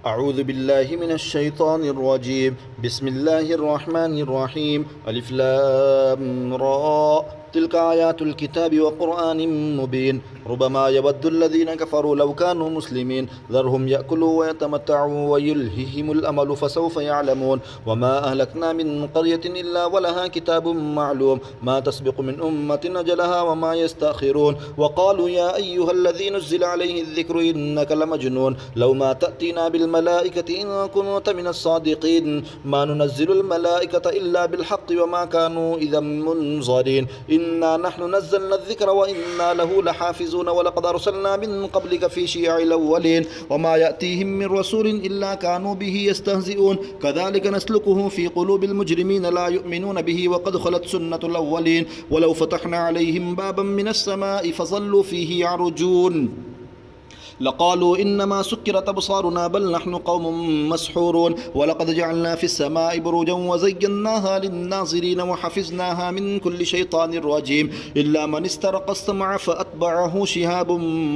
أعوذ بالله من الشيطان الرجيم. بسم الله الرحمن الرحيم. ألف لام را تلك آيات الكتاب وقرآن مبين ربما يود الذين كفروا لو كانوا مسلمين ذرهم يأكلوا ويتمتعوا ويلههم الأمل فسوف يعلمون وما أهلكنا من قرية إلا ولها كتاب معلوم ما تسبق من أمة أجلها وما يستأخرون وقالوا يا أيها الذي نزل عليه الذكر إنك لمجنون لو ما تأتينا بالملائكة إن كنت من الصادقين ما ننزل الملائكة إلا بالحق وما كانوا إذا منظرين إنا نحن نزلنا الذكر وإنا له لحافظون ولقد أرسلنا من قبلك في شيع الأولين وما يأتيهم من رسول إلا كانوا به يستهزئون كذلك نسلكه في قلوب المجرمين لا يؤمنون به وقد خلت سنة الأولين ولو فتحنا عليهم بابا من السماء فظلوا فيه يعرجون لقالوا إنما سكرت أبصارنا بل نحن قوم مسحورون ولقد جعلنا في السماء بروجا وزيناها للناظرين وحفظناها من كل شيطان رجيم إلا من استرق السمع فأتبعه شهاب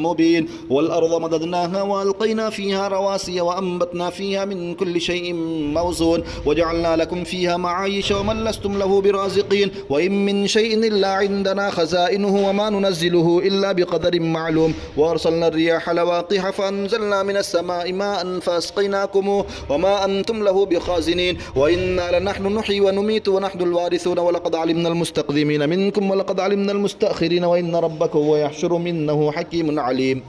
مبين والأرض مددناها وألقينا فيها رواسي وأنبتنا فيها من كل شيء موزون وجعلنا لكم فيها معايش ومن لستم له برازقين وإن من شيء إلا عندنا خزائنه وما ننزله إلا بقدر معلوم وأرسلنا الرياح لواقح فأنزلنا من السماء ماء فأسقيناكموه وما أنتم له بخازنين وإنا لنحن نحيي ونميت ونحن الوارثون ولقد علمنا المستقدمين منكم ولقد علمنا المستأخرين وإن ربك هو يحشر إنه حكيم عليم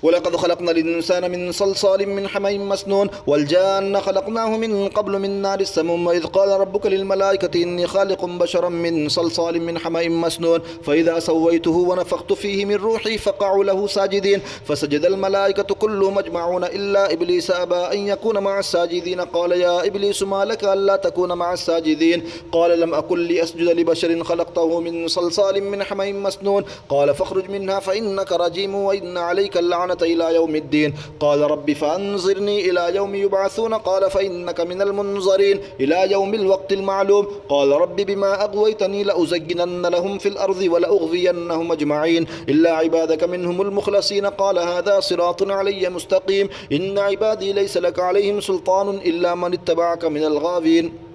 ولقد خلقنا الإنسان من صلصال من حمأ مسنون والجان خلقناه من قبل من نار السموم وإذ قال ربك للملائكة إني خالق بشرا من صلصال من حمأ مسنون فإذا سويته ونفخت فيه من روحي فقعوا له ساجدين فسجد الملائكة كلهم أجمعون إلا إبليس أبى أن يكون مع الساجدين قال يا إبليس ما لك ألا تكون مع الساجدين قال لم أكن لأسجد لبشر خلقته من صلصال من حمأ مسنون قال فاخرج منها فإنك رجيم وإن عليك اللعنة إلى يوم الدين قال رب فأنظرني إلى يوم يبعثون قال فإنك من المنظرين إلى يوم الوقت المعلوم قال رب بما أغويتني لأزينن لهم في الأرض ولأغوينهم أجمعين إلا عبادك منهم المخلصين قال هذا صراط علي مستقيم إن عبادي ليس لك عليهم سلطان إلا من اتبعك من الغاوين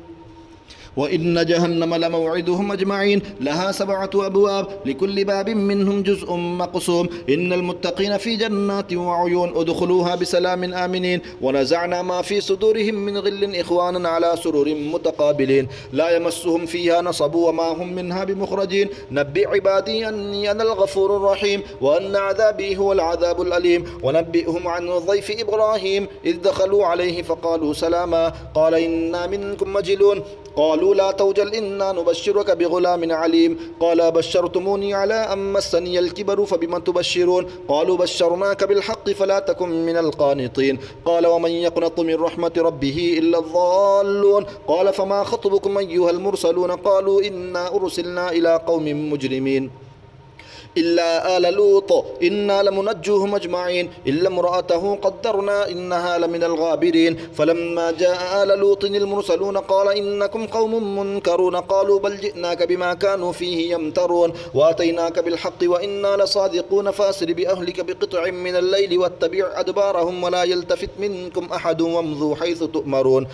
وإن جهنم لموعدهم أجمعين لها 7 أبواب لكل باب منهم جزء مقسوم إن المتقين في جنات وعيون ادخلوها بسلام آمنين ونزعنا ما في صدورهم من غل إخوانا على سرر متقابلين لا يمسهم فيها نصب وما هم منها بمخرجين نبئ عبادي أني أنا الغفور الرحيم وأن عذابي هو العذاب الأليم ونبئهم عن ضيف إبراهيم إذ دخلوا عليه فقالوا سلاما قال إنا منكم مجلون قالوا لا توجل إنا نبشرك بغلام عليم قال بشرتموني على أن مسني الكبر فبما تبشرون قالوا بشرناك بالحق فلا تكن من القانطين قال ومن يقنط من رحمة ربه إلا الضالون قال فما خطبكم أيها المرسلون قالوا إنا أرسلنا إلى قوم مجرمين إلا آل لوط إنا لمنجوهم أجمعين إلا امرأته قدرنا إنها لمن الغابرين فلما جاء آل لوط المرسلون قال إنكم قوم منكرون قالوا بل جئناك بما كانوا فيه يمترون وأتيناك بالحق وإنا لصادقون فأسر بأهلك بقطع من الليل واتبع أدبارهم ولا يلتفت منكم أحد وامضوا حيث تؤمرون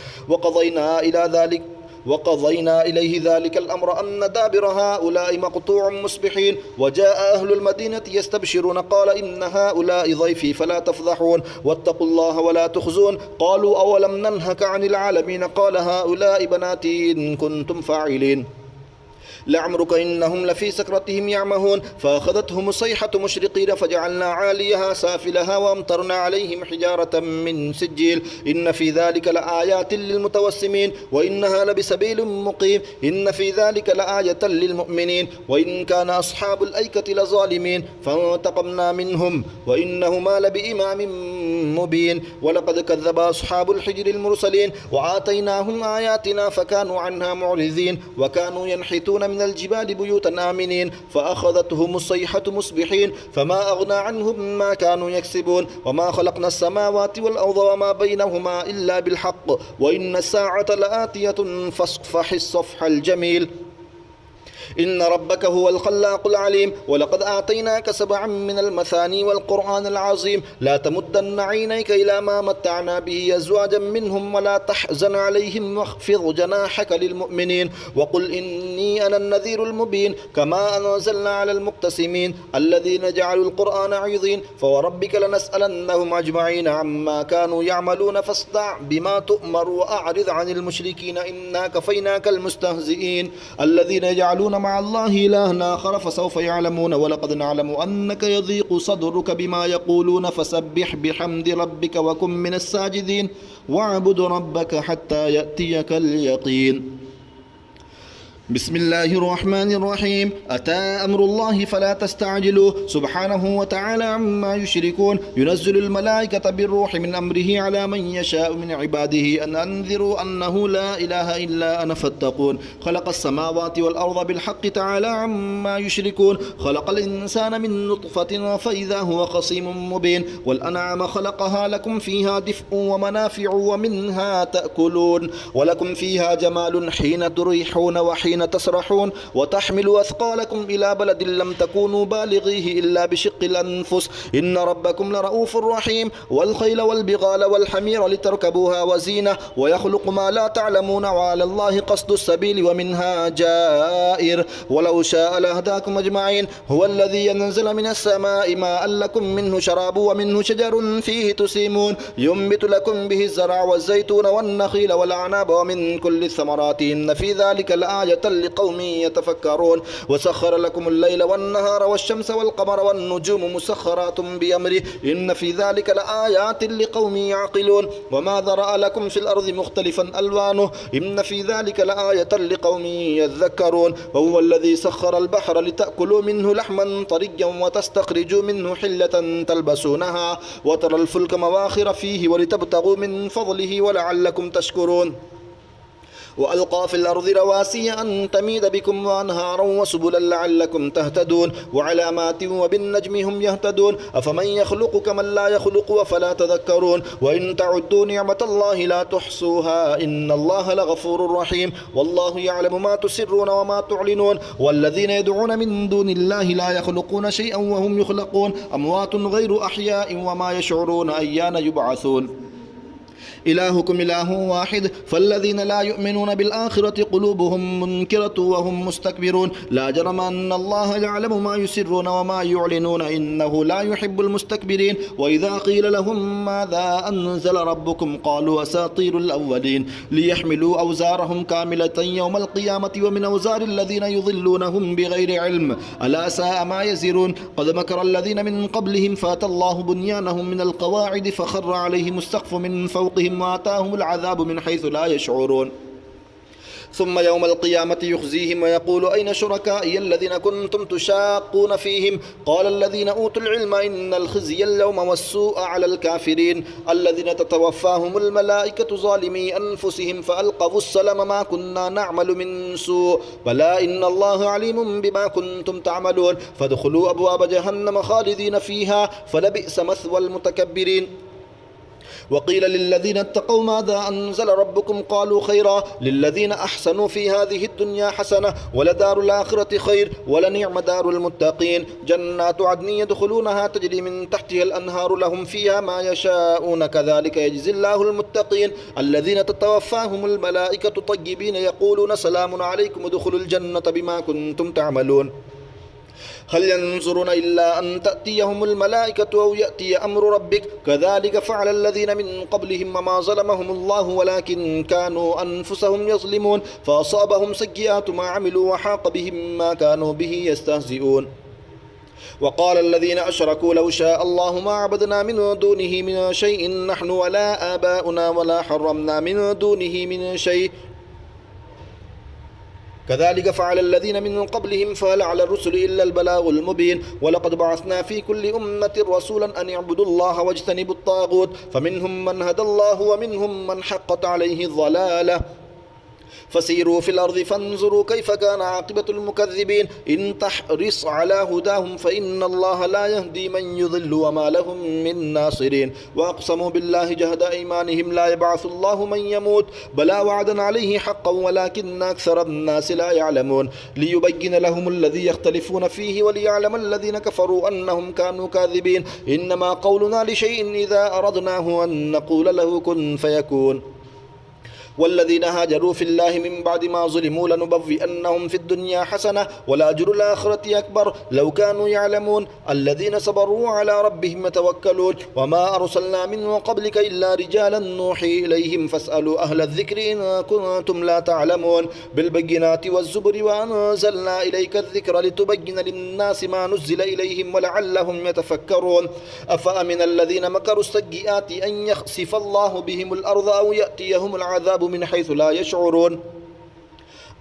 وقضينا إليه ذلك الأمر أن دابر هؤلاء مقطوع مصبحين وجاء أهل المدينة يستبشرون قال إن هؤلاء ضيفي فلا تفضحون واتقوا الله ولا تخزون قالوا أولم ننهك عن العالمين قال هؤلاء بناتي إن كنتم فاعلين لعمرك إنهم لفي سكرتهم يعمهون فأخذتهم الصيحة مشرقين فجعلنا عاليها سافلها وأمطرنا عليهم حجارة من سجيل إن في ذلك لآيات للمتوسمين وإنها لبسبيل مقيم إن في ذلك لآية للمؤمنين وإن كان أصحاب الأيكة لظالمين فانتقمنا منهم وإنهما لبإمام مبين ولقد كذب أصحاب الحجر المرسلين وآتيناهم آياتنا فكانوا عنها معرضين وكانوا ينحتون من الجبال بيوتا آمنين فأخذتهم الصيحة مصبحين فما أغنى عنهم ما كانوا يكسبون وما خلقنا السماوات والأرض وما بينهما إلا بالحق وإن الساعة لآتية فاصفح الصفح الجميل إن ربك هو الخلاق العليم ولقد آتيناك 7 من المثاني والقرآن العظيم لا تمدن عينيك إلى ما متعنا به أزواجا منهم ولا تحزن عليهم واخفض جناحك للمؤمنين وقل إني أنا النذير المبين كما أنزلنا على المقتسمين الذين جعلوا القرآن عظيم فوربك لنسألنهم أجمعين عما كانوا يعملون فاصدع بما تؤمر وأعرض عن المشركين إنا كفيناك المستهزئين الذين يجعلون مع الله إلها آخر فسوف يعلمون ولقد نعلم أنك يضيق صدرك بما يقولون فسبح بحمد ربك وكن من الساجدين واعبد ربك حتى يأتيك اليقين. بسم الله الرحمن الرحيم. أتى أمر الله فلا تستعجلوه سبحانه وتعالى عما يشركون ينزل الملائكة بالروح من أمره على من يشاء من عباده أن أنذروا أنه لا إله إلا أنا فاتقون خلق السماوات والأرض بالحق تعالى عما يشركون خلق الإنسان من نطفة فإذا هو خصيم مبين والأنعام خلقها لكم فيها دفء ومنافع ومنها تأكلون ولكم فيها جمال حين تريحون وحين تسرحون وتحملوا أثقالكم إلى بلد لم تكونوا بالغيه إلا بشق الأنفس إن ربكم لرؤوف رحيم والخيل والبغال والحمير لتركبوها وزينة ويخلق ما لا تعلمون وعلى الله قصد السبيل ومنها جائر ولو شاء لهداكم أجمعين هو الذي ينزل من السماء ماء لكم منه شراب ومنه شجر فيه تسيمون ينبت لكم به الزرع والزيتون والنخيل والأعناب ومن كل الثمرات إن في ذلك لآية لقوم يتفكرون وسخر لكم الليل والنهار والشمس والقمر والنجوم مسخرات بأمره إن في ذلك لآيات لقوم يعقلون وما ذرأ لكم في الأرض مختلفا ألوانه إن في ذلك لآية لقوم يذكرون وهو الذي سخر البحر لتأكلوا منه لحما طريا وتستخرجوا منه حلة تلبسونها وترى الفلك مواخر فيه ولتبتغوا من فضله ولعلكم تشكرون وألقى في الأرض رواسي أن تميد بكم وأنهارا وسبلا لعلكم تهتدون وعلامات وبالنجم هم يهتدون أفمن يخلق كمن لا يخلق أفلا تذكرون وإن تعدوا نعمة الله لا تحصوها إن الله لغفور رحيم والله يعلم ما تسرون وما تعلنون والذين يدعون من دون الله لا يخلقون شيئا وهم يخلقون أموات غير أحياء وما يشعرون أيان يبعثون إلهكم إله واحد فالذين لا يؤمنون بالآخرة قلوبهم منكرة وهم مستكبرون لا جرم أن الله يعلم ما يسرون وما يعلنون إنه لا يحب المستكبرين وإذا قيل لهم ماذا أنزل ربكم قالوا أساطير الأولين ليحملوا أوزارهم كاملة يوم القيامة ومن أوزار الذين يضلونهم بغير علم ألا ساء ما يزرون قد مكر الذين من قبلهم فاتى الله بنيانهم من القواعد فخر عليهم السقف من فوقهم وآتاهم العذاب من حيث لا يشعرون ثم يوم القيامة يخزيهم ويقول أين شركائي الذين كنتم تشاقون فيهم قال الذين أوتوا العلم إن الخزي اليوم والسوء على الكافرين الذين تتوفاهم الملائكة ظالمي أنفسهم فألقوا السلام ما كنا نعمل من سوء بلى إن الله عليم بما كنتم تعملون فادخلوا أبواب جهنم خالدين فيها فلبئس مثوى المتكبرين وقيل للذين اتقوا ماذا أنزل ربكم قالوا خيرا للذين أحسنوا في هذه الدنيا حسنة ولدار الآخرة خير ولنعم دار المتقين جنات عدن يدخلونها تجري من تحتها الأنهار لهم فيها ما يشاءون كذلك يجزي الله المتقين الذين تتوفاهم الملائكة طيبين يقولون سلام عليكم ادخلوا الجنة بما كنتم تعملون هل ينظرون إلا أن تأتيهم الملائكة أو يأتي أمر ربك كذلك فعل الذين من قبلهم وما ظلمهم الله ولكن كانوا أنفسهم يظلمون فأصابهم سيئات ما عملوا وحاق بهم ما كانوا به يستهزئون وقال الذين أشركوا لو شاء الله ما عبدنا من دونه من شيء نحن ولا آباؤنا ولا حرمنا من دونه من شيء كذلك فعل الذين من قبلهم فهل على الرسل إلا البلاغ المبين ولقد بعثنا في كل أمة رسولا أن يعبدوا الله واجتنبوا الطاغوت فمنهم من هدى الله ومنهم من حقت عليه الضلالة فسيروا في الأرض فانظروا كيف كان عاقبة المكذبين إن تحرص على هداهم فإن الله لا يهدي من يضل وما لهم من ناصرين وأقسموا بالله جهد أيمانهم لا يبعث الله من يموت بلى وعدا عليه حقا ولكن أكثر الناس لا يعلمون ليبين لهم الذي يختلفون فيه وليعلم الذين كفروا أنهم كانوا كاذبين إنما قولنا لشيء إذا أردناه أن نقول له كن فيكون والذين هاجروا في الله من بعد ما ظلموا لنبوئنهم في الدنيا حسنة ولأجر الآخرة أكبر لو كانوا يعلمون الذين صبروا على ربهم يتوكلون وما أرسلنا من قبلك إلا رجالا نوحي إليهم فاسألوا أهل الذكر إن كنتم لا تعلمون بالبينات والزبر وأنزلنا إليك الذكر لتبين للناس ما نزل إليهم ولعلهم يتفكرون أفأمن الذين مكروا السيئات أن يخسف الله بهم الأرض أو يأتيهم العذاب من حيث لا يشعرون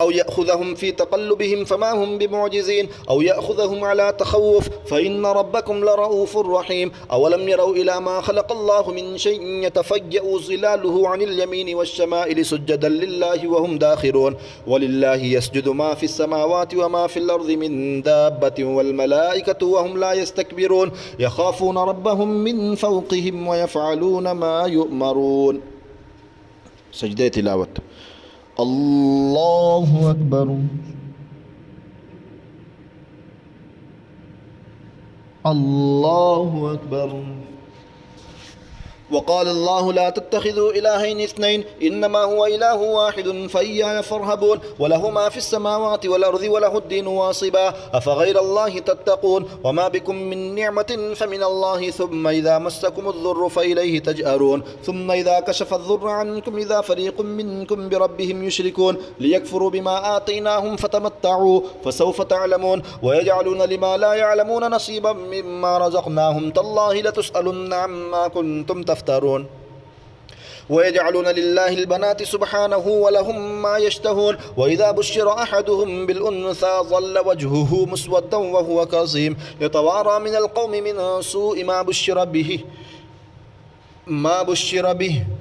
أو يأخذهم في تقلبهم فما هم بمعجزين أو يأخذهم على تخوف فإن ربكم لرؤوف رحيم أولم يروا إلى ما خلق الله من شيء يتفجأ ظلاله عن اليمين والشمائل سجدا لله وهم داخرون ولله يسجد ما في السماوات وما في الأرض من دابة والملائكة وهم لا يستكبرون يخافون ربهم من فوقهم ويفعلون ما يؤمرون. سجدة تلاوة. الله أكبر الله أكبر. وقال الله لا تتخذوا إلهين اثنين إنما هو إله واحد فإياي فارهبون وله ما في السماوات والأرض وله الدين واصبا أفغير الله تتقون وما بكم من نعمة فمن الله ثم إذا مسكم الضر فإليه تجأرون ثم إذا كشف الضر عنكم إذا فريق منكم بربهم يشركون ليكفروا بما آتيناهم فتمتعوا فسوف تعلمون ويجعلون لما لا يعلمون نصيبا مما رزقناهم تالله لتسألن عما كنتم تفترون ويجعلون لله البنات سبحانه ولهم ما يشتهون وإذا بشر أحدهم بالأنثى ظل وجهه مسودا وهو كظيم يتوارى من القوم من سوء ما بشر به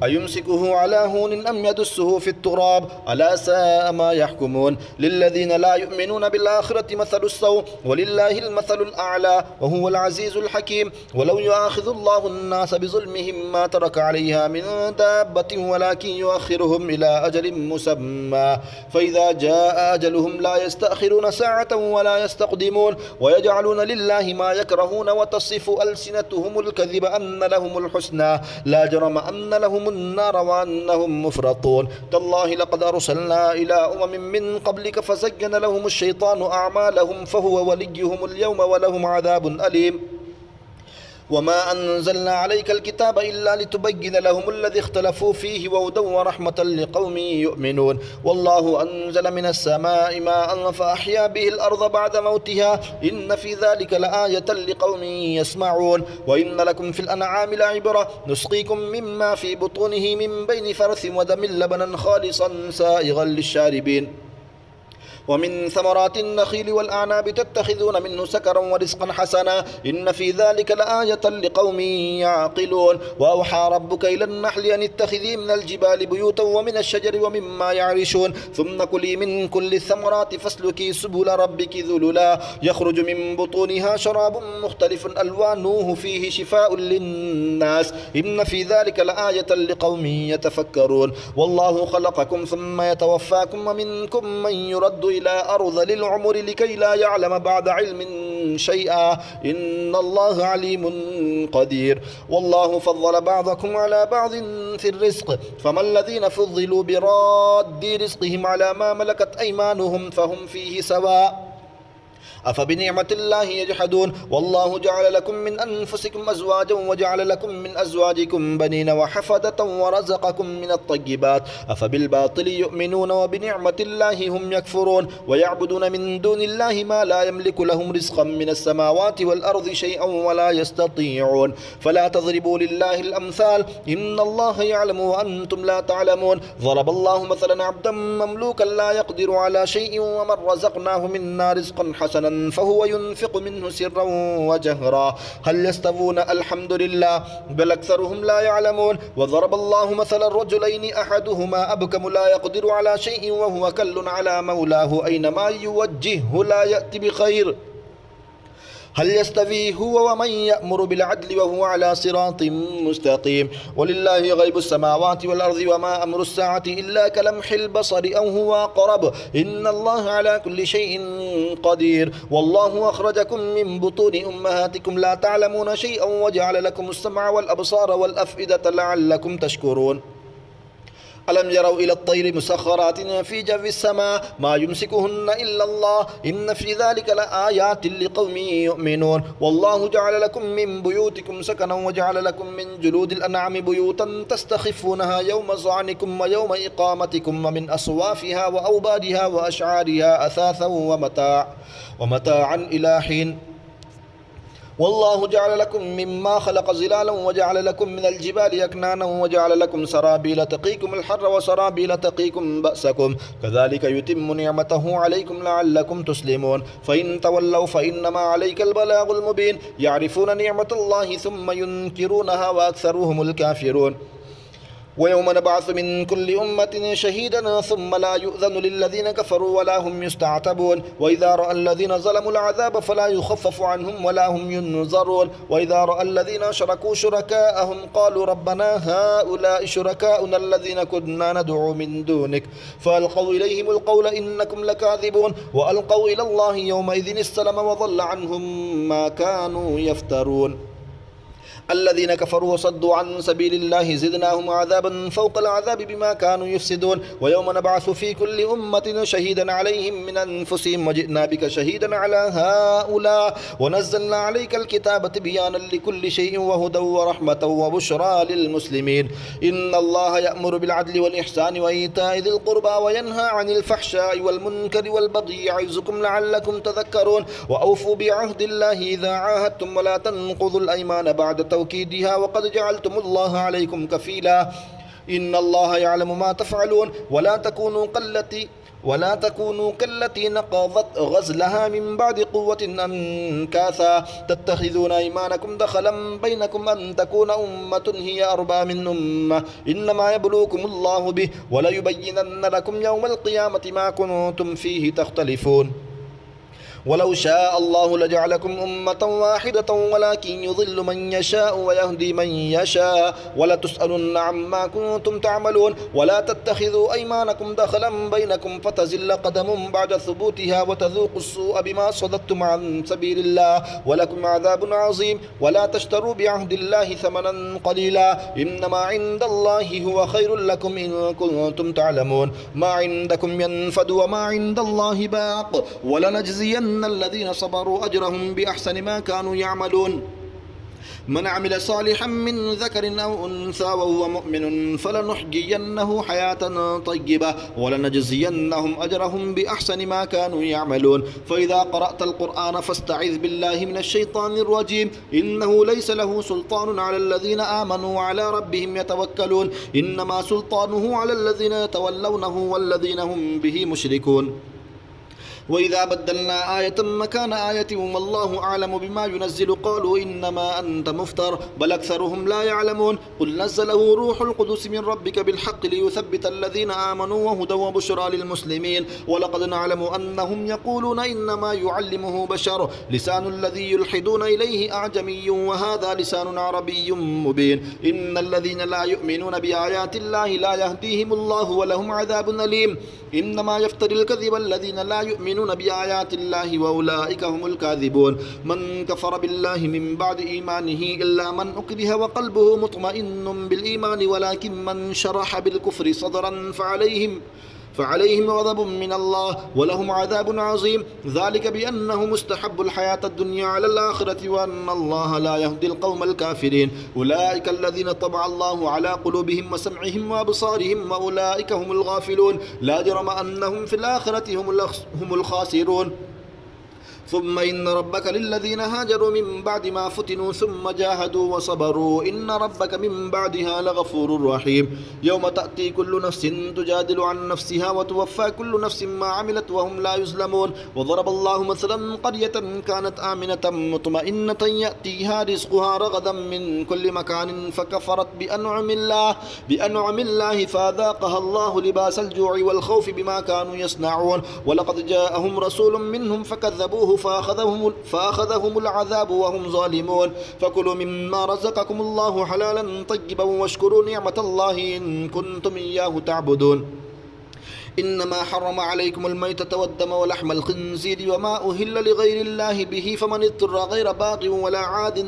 أيمسكه على هون أم يدسه في التراب ألا ساء ما يحكمون للذين لا يؤمنون بالآخرة مثل السوء ولله المثل الأعلى وهو العزيز الحكيم ولو يؤاخذ الله الناس بظلمهم ما ترك عليها من دابة ولكن يؤخرهم إلى أجل مسمى فإذا جاء أجلهم لا يستأخرون ساعة ولا يستقدمون ويجعلون لله ما يكرهون وتصف ألسنتهم الكذب أن لهم الحسنى لا جرم أن لهم النار وأنهم مفرطون تالله لقد أرسلنا إلى أمم من قبلك فزين لهم الشيطان أعمالهم فهو وليهم اليوم ولهم عذاب أليم وما أنزلنا عليك الكتاب إلا لتبين لهم الذي اختلفوا فيه وهدى ورحمة لقوم يؤمنون والله أنزل من السماء ماء فأحيا به الأرض بعد موتها إن في ذلك لآية لقوم يسمعون وإن لكم في الأنعام لعبرة نسقيكم مما في بطونه من بين فرث ودم لبنا خالصا سائغا للشاربين ومن ثمرات النخيل والأعناب تتخذون منه سكرا ورزقا حسنا إن في ذلك لآية لقوم يعقلون وأوحى ربك إلى النحل أن اتخذي من الجبال بيوتا ومن الشجر ومما يعرشون ثم كلي من كل الثمرات فاسلكي سبل ربك ذللا يخرج من بطونها شراب مختلف ألوانه فيه شفاء للناس إن في ذلك لآية لقوم يتفكرون والله خلقكم ثم يتوفاكم ومنكم من يرد إلى أرذل العمر لكي لا يعلم بعد علم شيئا إن الله عليم قدير والله فضل بعضكم على بعض في الرزق فما الذين فضلوا براد رزقهم على ما ملكت أيمانهم فهم فيه سواء أفبنعمة الله يجحدون والله جعل لكم من أنفسكم أزواجا وجعل لكم من أزواجكم بنين وحفدة ورزقكم من الطيبات أفبالباطل يؤمنون وبنعمة الله هم يكفرون ويعبدون من دون الله ما لا يملك لهم رزقا من السماوات والأرض شيئا ولا يستطيعون فلا تضربوا لله الأمثال إن الله يعلم وأنتم لا تعلمون ضرب الله مثلا عبدا مملوكا لا يقدر على شيء ومن رزقناه منا رزقا حسنا رغبة فهو ينفق منه سرا وجهرا هل يستوون؟ الحمد لله بل أكثرهم لا يعلمون. وضرب الله مثلا الرجلين أحدهما أبكم لا يقدر على شيء وهو كل على مولاه أينما يوجهه لا يأتي بخير هل يستوي هو ومن يأمر بالعدل وهو على صراط مستقيم. ولله غيب السماوات والأرض وما أمر الساعة إلا كلمح البصر أو هو أقرب إن الله على كل شيء قدير. والله أخرجكم من بطون أمهاتكم لا تعلمون شيئا وجعل لكم السمع والأبصار والأفئدة لعلكم تشكرون. ألم يروا إلى الطير مسخرات في جو السماء ما يمسكهن إلا الله إن في ذلك لآيات لقوم يؤمنون. والله جعل لكم من بيوتكم سكنا وجعل لكم من جلود الأنعام بيوتا تستخفونها يوم ظعنكم ويوم إقامتكم ومن أصوافها وأوبادها وأشعارها أثاثا ومتاعا إلى حين. والله جعل لكم مما خلق ظلالا وجعل لكم من الجبال أكنانا وجعل لكم سرابيل تقيكم الحر وسرابيل تقيكم بأسكم كذلك يتم نعمته عليكم لعلكم تسلمون. فإن تولوا فإنما عليك البلاغ المبين يعرفون نعمة الله ثم ينكرونها وأكثرهم الكافرون. ويوم نبعث من كل أمة شهيدا ثم لا يؤذن للذين كفروا ولا هم يستعتبون. وإذا رأى الذين ظلموا العذاب فلا يخفف عنهم ولا هم ينظرون. وإذا رأى الذين أشركوا شركاءهم قالوا ربنا هؤلاء شركاؤنا الذين كنا ندعو من دونك فألقوا إليهم القول إنكم لكاذبون. وألقوا إلى الله يومئذ السلم وضل عنهم ما كانوا يفترون. الذين كفروا وصدوا عن سبيل الله زدناهم عذابا فوق العذاب بما كانوا يفسدون. ويوم نبعث في كل أمة شهيدا عليهم من أنفسهم وجئنا بك شهيدا على هؤلاء ونزلنا عليك الكتاب تبيانا لكل شيء وهدى ورحمة وبشرى للمسلمين. إن الله يأمر بالعدل والإحسان وإيتاء ذي القربى وينهى عن الفحشاء والمنكر والبغي يعظكم لعلكم تذكرون. وأوفوا بعهد الله إذا عاهدتم ولا تنقضوا الأيمان بعد توكيدها وقد جعلتم الله عليكم كفيلا إن الله يعلم ما تفعلون. ولا تكونوا كالتي نقضت غزلها من بعد قوة أنكاثا تتخذون أيمانكم دخلا بينكم أن تكون أمة هي أربى من أمة إنما يبلوكم الله به وليبينن لكم يوم القيامة ما كنتم فيه تختلفون. ولو شاء الله لجعلكم أمة واحدة ولكن يضل من يشاء ويهدي من يشاء ولتسألن عما كنتم تعملون. ولا تتخذوا أيمانكم دخلا بينكم فتزل قدم بعد ثبوتها وتذوقوا السوء بما صددتم عن سبيل الله ولكم عذاب عظيم. ولا تشتروا بعهد الله ثمنا قليلا إنما عند الله هو خير لكم إن كنتم تعلمون. ما عندكم ينفد وما عند الله باق ولنجزين الذين صبروا أجرهم بأحسن ما كانوا يعملون. من عمل صالحا من ذكر أو أنثى وهو مؤمن فلنحيينه حياة طيبة ولنجزينهم أجرهم بأحسن ما كانوا يعملون. فإذا قرأت القرآن فاستعذ بالله من الشيطان الرجيم إنه ليس له سلطان على الذين آمنوا وعلى ربهم يتوكلون إنما سلطانه على الذين يتولونه والذين هم به مشركون. وإذا بدلنا آية مكان آية والله أعلم بما ينزل قالوا إنما أنت مفتر بل أكثرهم لا يعلمون. قل نزله روح القدس من ربك بالحق ليثبت الذين آمنوا وهدى وبشرى للمسلمين. ولقد نعلم أنهم يقولون إنما يعلمه بشر لسان الذي يلحدون إليه أعجمي وهذا لسان عربي مبين. إن الذين لا يؤمنون بآيات الله لا يهديهم الله ولهم عذاب أليم. إنما يفتري الكذب الذين لا يؤمنون بآيات الله وأولئك هم الكاذبون. من كفر بالله من بعد إيمانه إلا من أكره وقلبه مطمئن بالإيمان ولكن من شرح بالكفر صدرا فعليهم غضب من الله ولهم عذاب عظيم. ذلك بأنه مستحب الحياة الدنيا على الآخرة وأن الله لا يهدي القوم الكافرين. أولئك الذين طبع الله على قلوبهم وسمعهم وأبصارهم وأولئك هم الغافلون لا جرم أنهم في الآخرة هم الخاسرون. ثم إن ربك للذين هاجروا من بعد ما فتنوا ثم جاهدوا وصبروا إن ربك من بعدها لغفور رحيم يوم تأتي كل نفس تجادل عن نفسها وتوفى كل نفس ما عملت وهم لا يظلمون وضرب الله مثلا قرية كانت آمنة مطمئنة يأتيها رزقها رغدا من كل مكان فكفرت بأنعم الله فأذاقها الله لباس الجوع والخوف بما كانوا يصنعون ولقد جاءهم رسول منهم فكذبوه فأخذهم العذاب وهم ظالمون فكلوا مما رزقكم الله حلالا طيبا واشكروا نعمة الله إن كنتم إياه تعبدون إنما حرم عليكم الميتة والدم ولحم الخنزير وما أهل لغير الله به فمن اضطر غير باغ ولا عاد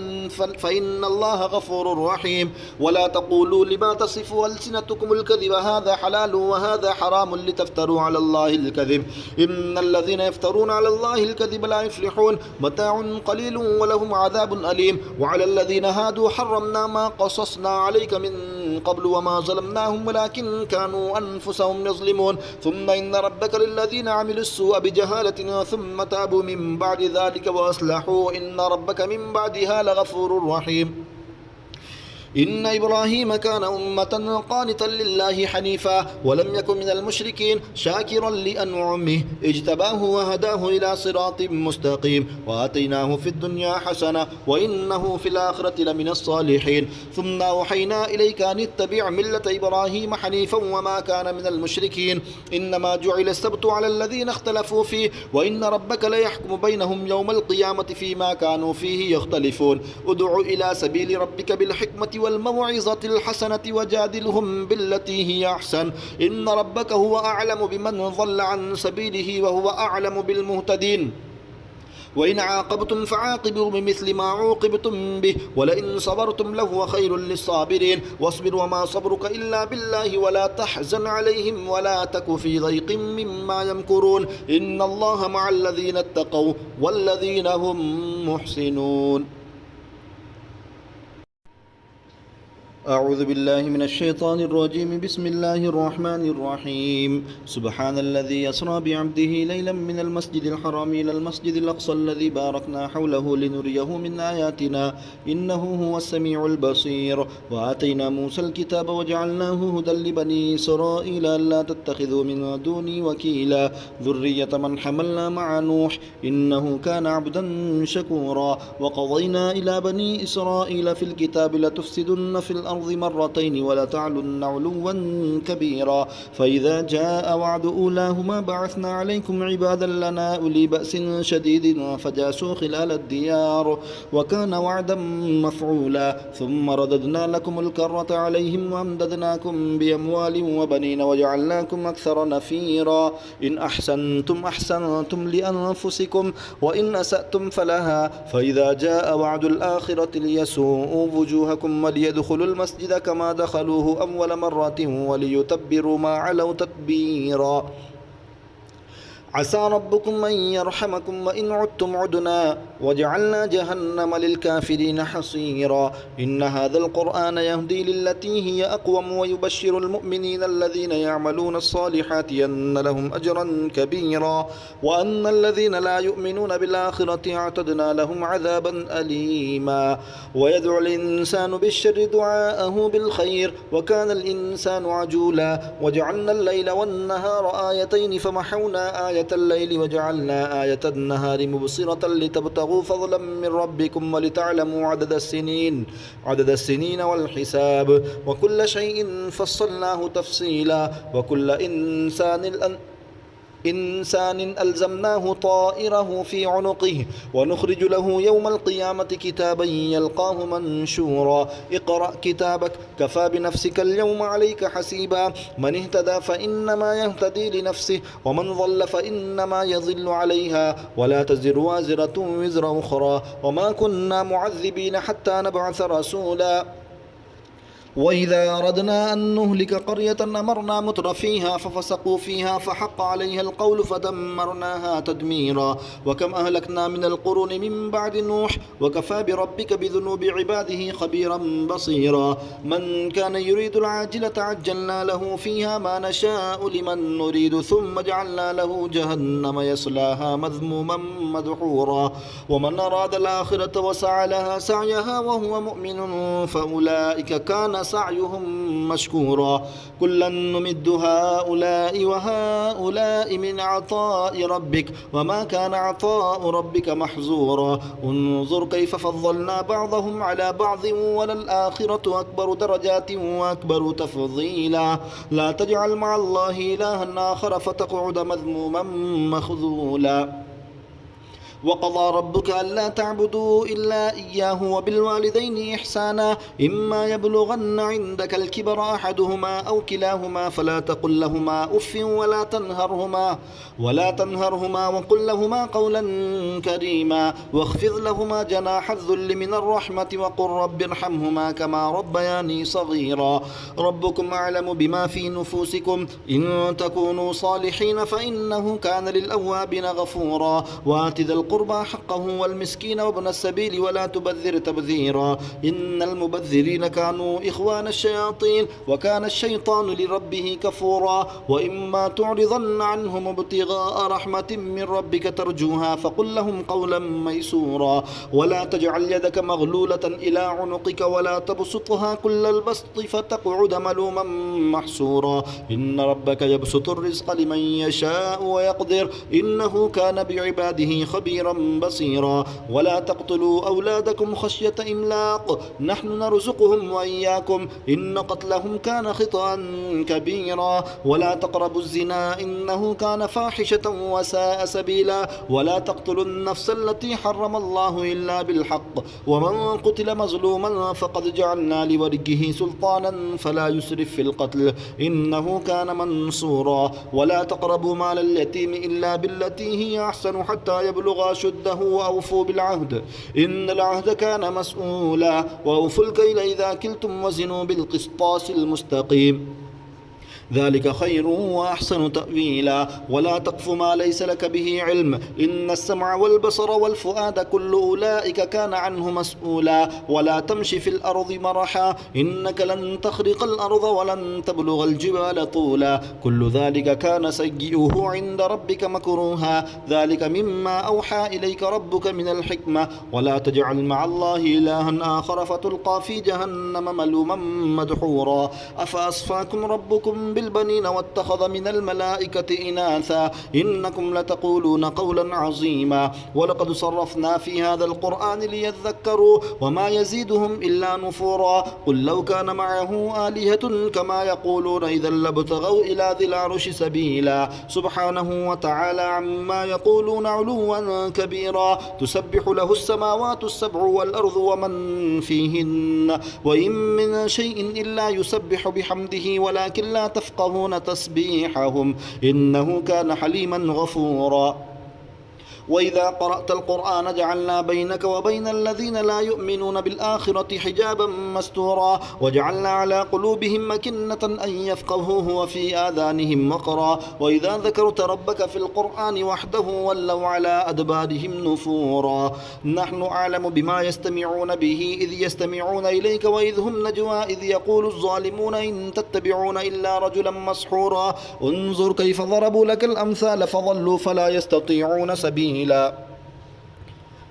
فإن الله غفور رحيم ولا تقولوا لما تصف ألسنتكم الكذب هذا حلال وهذا حرام لتفتروا على الله الكذب إن الذين يفترون على الله الكذب لا يفلحون متاع قليل ولهم عذاب أليم وعلى الذين هادوا حرمنا ما قصصنا عليك من قبل وما ظلمناهم ولكن كانوا أنفسهم يظلمون ثم إن ربك للذين عملوا السوء بجهالة ثم تابوا من بعد ذلك وأصلحوا إن ربك من بعدها لغفور رحيم إن إبراهيم كان أمة قانتا لله حنيفا ولم يكن من المشركين شاكرا لأنعمه اجتباه وهداه إلى صراط مستقيم وآتيناه في الدنيا حسنة وإنه في الآخرة لمن الصالحين ثم أوحينا إليك أن اتبع ملة إبراهيم حنيفا وما كان من المشركين إنما جعل السبت على الذين اختلفوا فيه وإن ربك ليحكم بينهم يوم القيامة فيما كانوا فيه يختلفون ادع إلى سبيل ربك بالحكمة والموعظة الحسنة وجادلهم بالتي هي أحسن إن ربك هو أعلم بمن ضل عن سبيله وهو أعلم بالمهتدين وإن عاقبتم فعاقبوا بمثل ما عوقبتم به ولئن صبرتم لهو خير للصابرين واصبر وما صبرك إلا بالله ولا تحزن عليهم ولا تك في ضيق مما يمكرون إن الله مع الذين اتقوا والذين هم محسنون أعوذ بالله من الشيطان الرجيم بسم الله الرحمن الرحيم سبحان الذي يسرى بعبده ليلا من المسجد الحرام إلى المسجد الأقصى الذي باركنا حوله لنريه من آياتنا إنه هو السميع البصير وآتينا موسى الكتاب وجعلناه هدى لبني إسرائيل ألا تتخذوا من دوني وكيلا ذرية من حملنا مع نوح إنه كان عبدا شكورا وقضينا إلى بني إسرائيل في الكتاب لتفسدن في الأرض مرتين ولتعلن علوا كبيرا فإذا جاء وعد أولاهما بعثنا عليكم عبادا لنا أولي بأس شديد فجاسوا خلال الديار وكان وعدا مفعولا ثم رددنا لكم الكرة عليهم وأمددناكم بأموال وبنين وجعلناكم أكثر نفيرا إن أحسنتم أحسنتم لأنفسكم وإن أسأتم فلها فإذا جاء وعد الآخرة ليسوءوا وجوهكم وليدخلوا المسجد كما دخلوه أول مرة وليتبروا ما علوا تتبيرا عسى ربكم أن يرحمكم وإن عدتم عدنا وجعلنا جهنم للكافرين حصيرا إن هذا القرآن يهدي للتي هي أقوم ويبشر المؤمنين الذين يعملون الصالحات أن لهم أجرا كبيرا وأن الذين لا يؤمنون بالآخرة اعتدنا لهم عذابا أليما ويدعو الإنسان بالشر دعاءه بالخير وكان الإنسان عجولا وجعلنا الليل والنهار آيتين فمحونا آية الليل وجعلنا آية النهار مبصرة لتبتغوا فضلا من ربكم ولتعلموا عدد السنين والحساب وكل شيء فصلناه تفصيلا وكل إنسان ألزمناه طائره في عنقه ونخرج له يوم القيامة كتابا يلقاه منشورا اقرأ كتابك كفى بنفسك اليوم عليك حسيبا من اهتدى فإنما يهتدي لنفسه ومن ضل فإنما يضل عليها ولا تزر وازرة وزر أخرى وما كنا معذبين حتى نبعث رسولا وإذا أردنا أن نهلك قرية أمرنا متر فيها ففسقوا فيها فحق عليها القول فدمرناها تدميرا وكم أهلكنا من القرون من بعد نوح وكفى بربك بذنوب عباده خبيرا بصيرا من كان يريد العاجلة عجلنا له فيها ما نشاء لمن نريد ثم جعلنا له جهنم يصلاها مذموما مدحورا ومن أراد الآخرة وسعى لها سعيها وهو مؤمن فأولئك كان سعيهم مشكورا كلا نمد هؤلاء وهؤلاء من عطاء ربك وما كان عطاء ربك محظورا انظر كيف فضلنا بعضهم على بعض وللآخرة أكبر درجات وأكبر تفضيلا لا تجعل مع الله إلها آخر فتقعد مذموما مخذولا وقضى ربك ألا تعبدوا إلا إياه وبالوالدين إحسانا إما يبلغن عندك الكبر أحدهما أو كلاهما فلا تقل لهما أف ولا تنهرهما وقل لهما قولا كريما واخفض لهما جناح الذل من الرحمة وقل رب ارحمهما كما ربياني صغيرا ربكم أعلم بما في نفوسكم إن تكونوا صالحين فإنه كان للأوابين غفورا وآت ذا القربى حقه والمسكين وابن السبيل ولا تبذر تبذيرا إن المبذرين كانوا إخوان الشياطين وكان الشيطان لربه كفورا وإما تعرضن عنهم ابتغاء رحمة من ربك ترجوها فقل لهم قولا ميسورا ولا تجعل يدك مغلولة إلى عنقك ولا تبسطها كل البسط فتقعد ملوما محسورا إن ربك يبسط الرزق لمن يشاء ويقدر إنه كان بعباده خبيرا بصيرا ولا تقتلوا أولادكم خشية إملاق نحن نرزقهم وإياكم إن قتلهم كان خطأ كبيرا ولا تقربوا الزنا إنه كان فاحشة وساء سبيلا ولا تقتلوا النفس التي حرم الله إلا بالحق ومن قتل مظلوما فقد جعلنا لوليه سلطانا فلا يسرف في القتل إنه كان منصورا ولا تقربوا مال اليتيم إلا بالتي هي أحسن حتى يبلغ أشده وأوفوا بالعهد إن العهد كان مسؤولا وأوفوا الكيل إذا كلتم وزنوا بالقسطاس المستقيم ذلك خير وأحسن تأويلا ولا تقف ما ليس لك به علم إن السمع والبصر والفؤاد كل أولئك كان عنه مسؤولا ولا تمش في الأرض مرحا إنك لن تخرق الأرض ولن تبلغ الجبال طولا كل ذلك كان سيئه عند ربك مكروها ذلك مما أوحى إليك ربك من الحكمة ولا تجعل مع الله إلها آخر فتلقى في جهنم ملوما مدحورا أفأصفاكم ربكم بالبنين واتخذ من الملائكة إناثا إنكم لتقولون قولا عظيما ولقد صرفنا في هذا القرآن ليذكروا وما يزيدهم إلا نفورا قل لو كان معه آلهة كما يقولون إذا لابتغوا إلى ذي العرش سبيلا سبحانه وتعالى عما يقولون علوا كبيرا تسبح له السماوات السبع والأرض ومن فيهن وإن من شيء إلا يسبح بحمده ولكن لا تفقهون تسبيحهم إنه كان حليما غفورا وإذا قرأت القرآن جعلنا بينك وبين الذين لا يؤمنون بالآخرة حجابا مستورا وجعلنا على قلوبهم مكنة أن يفقهوه وفي آذانهم وقرا وإذا ذكرت ربك في القرآن وحده ولوا على أدبارهم نفورا نحن أعلم بما يستمعون به إذ يستمعون إليك وإذ هم نجوى إذ يقول الظالمون إن تتبعون إلا رجلا مسحورا انظر كيف ضربوا لك الأمثال فضلوا فلا يستطيعون سبيلا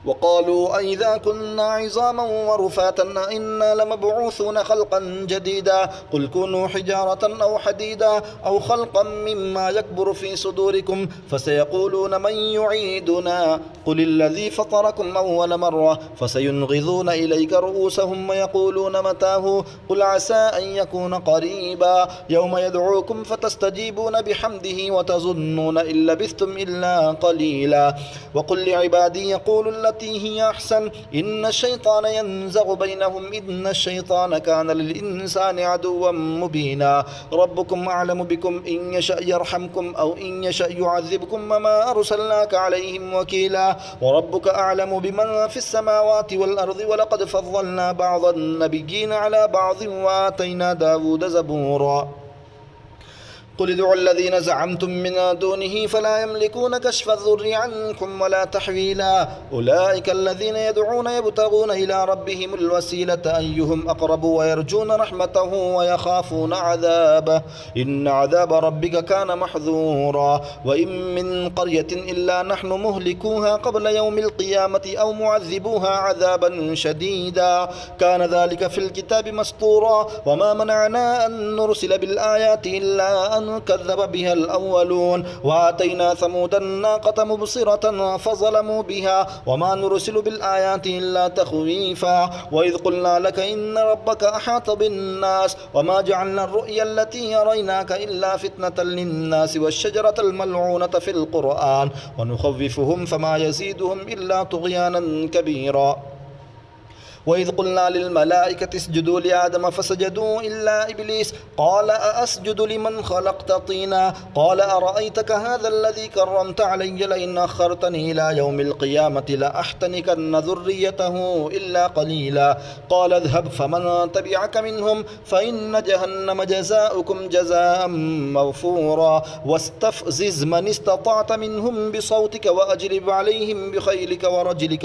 وقالوا أئذا كنا عظاما ورفاتا إنا لمبعوثون خلقا جديدا قل كونوا حجارة أو حديدا أو خلقا مما يكبر في صدوركم فسيقولون من يعيدنا قل الذي فطركم أول مرة فسينغضون إليك رؤوسهم ويقولون متاه قل عسى أن يكون قريبا يوم يدعوكم فتستجيبون بحمده وتظنون إن لبثتم إلا قليلا وقل لعبادي يقولوا بالتي هي أحسن إن الشيطان ينزغ بينهم إن الشيطان كان للإنسان عدوا مبينا ربكم أعلم بكم إن يشأ يرحمكم أو إن يشأ يعذبكم وما أرسلناك عليهم وكيلا وربك أعلم بمن في السماوات والأرض ولقد فضلنا بعض النبيين على بعض وآتينا داود زبورا قل ادعوا الذين زعمتم من دونه فلا يملكون كشف الضر عنكم ولا تحويلا أولئك الذين يدعون يبتغون إلى ربهم الوسيلة أيهم أقرب ويرجون رحمته ويخافون عذابه إن عذاب ربك كان محذورا وإن من قرية إلا نحن مهلكوها قبل يوم القيامة أو معذبوها عذابا شديدا كان ذلك في الكتاب مسطورا وما منعنا أن نرسل بالآيات إلا أن كذب بها الأولون وآتينا ثمود الناقة مبصرة فظلموا بها وما نرسل بالآيات إلا تخويفا وإذ قلنا لك إن ربك أحاط بالناس وما جعلنا الرؤيا التي يريناك إلا فتنة للناس والشجرة الملعونة في القرآن ونخوفهم فما يزيدهم إلا طغيانا كبيرا وإذ قلنا للملائكة اسجدوا لآدم فسجدوا إلا إبليس قال أأسجد لمن خلقت طينا قال أرأيتك هذا الذي كرمت علي لئن أخرتني إلى يوم القيامة لأحتنكن ذريته إلا قليلا قال اذهب فمن تبعك منهم فإن جهنم جزاؤكم جزاء موفورا واستفزز من استطعت منهم بصوتك وأجلب عليهم بخيلك ورجلك